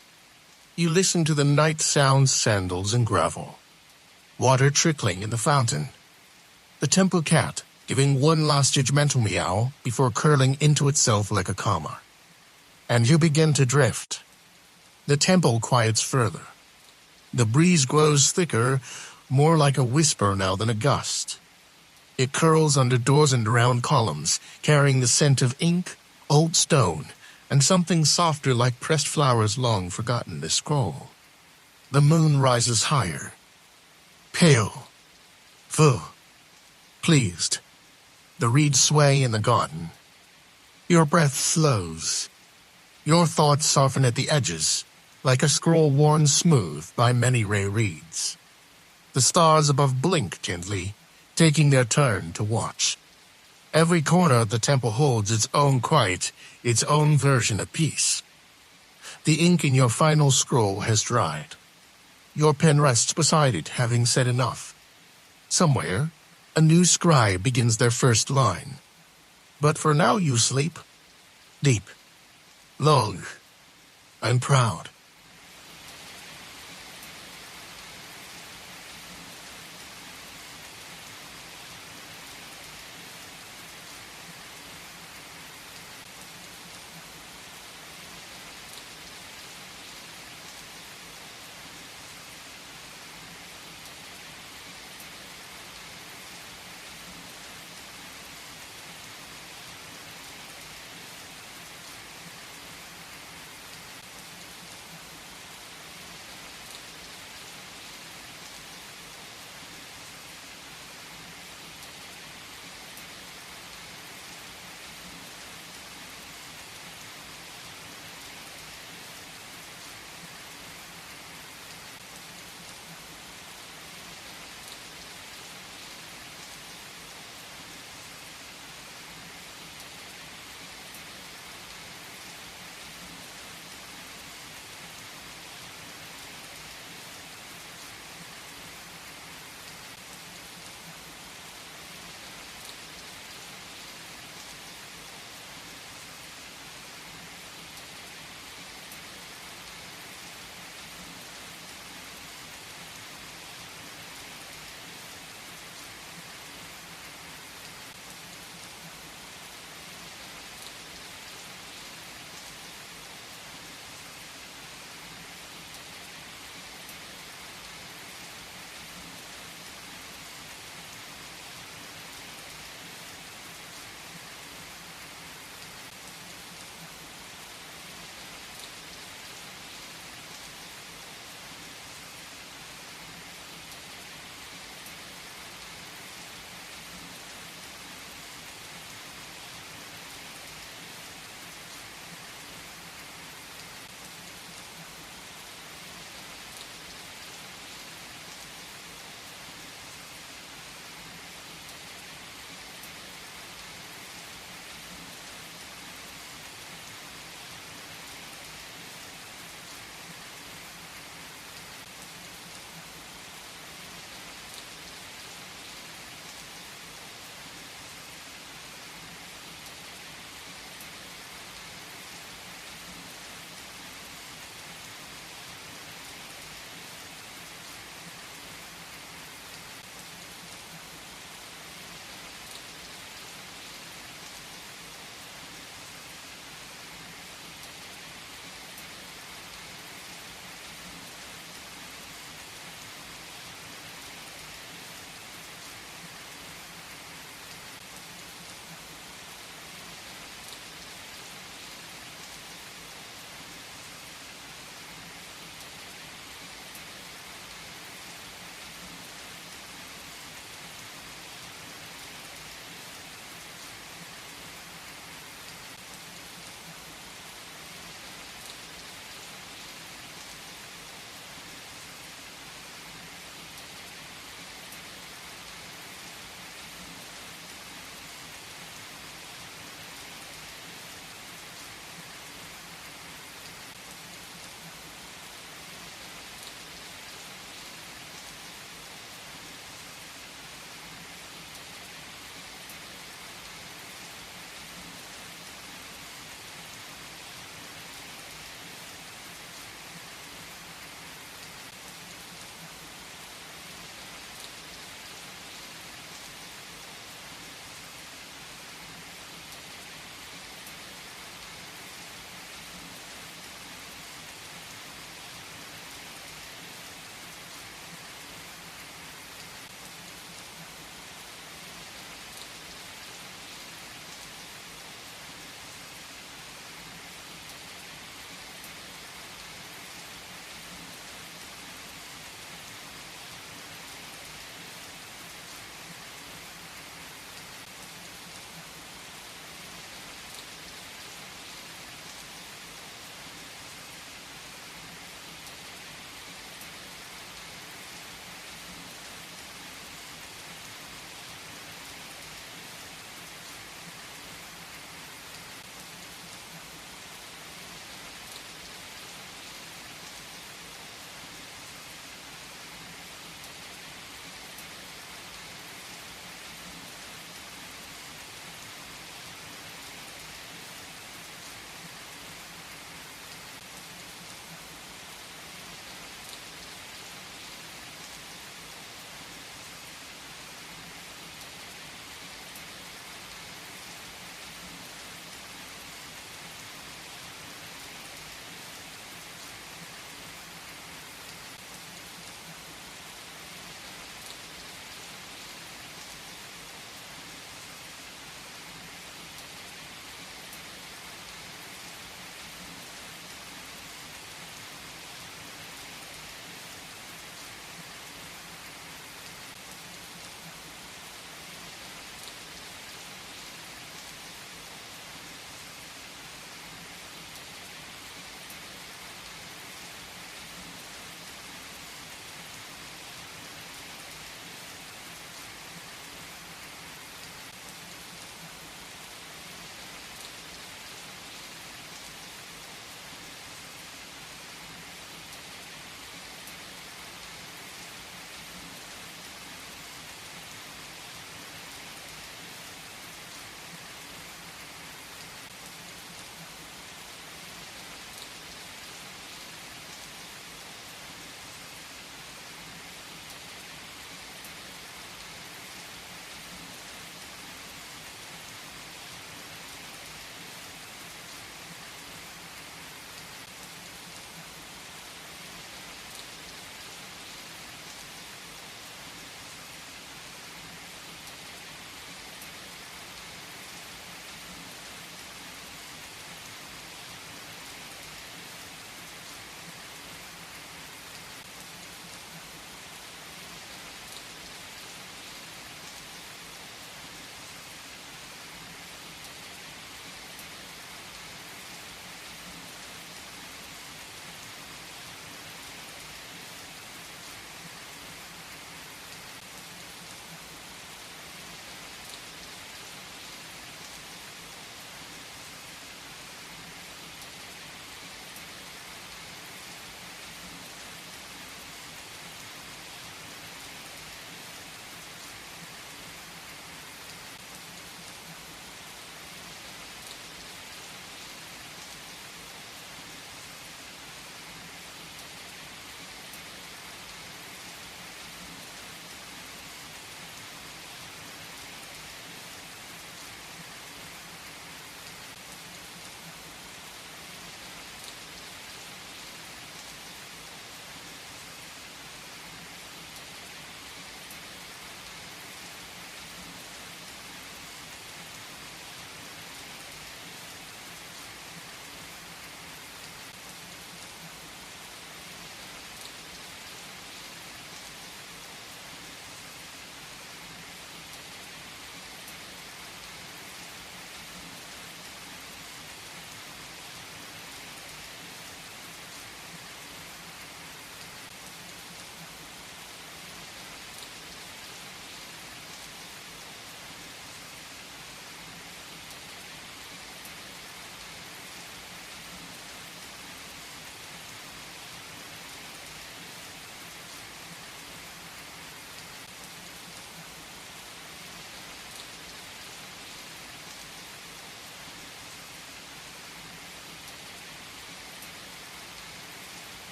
You listen to the night sounds, sandals and gravel. Water trickling in the fountain. The temple cat giving one last judgmental meow before curling into itself like a comma. And you begin to drift. The temple quiets further. The breeze grows thicker, more like a whisper now than a gust. It curls under doors and around columns, carrying the scent of ink, old stone, and something softer like pressed flowers long forgotten, the scroll. The moon rises higher. Pale. Full. Pleased. The reeds sway in the garden. Your breath slows. Your thoughts soften at the edges, like a scroll worn smooth by many ray reeds. The stars above blink gently, taking their turn to watch. Every corner of the temple holds its own quiet, its own version of peace. The ink in your final scroll has dried. Your pen rests beside it, having said enough. Somewhere, a new scribe begins their first line. But for now you sleep. Deep. Long. And proud.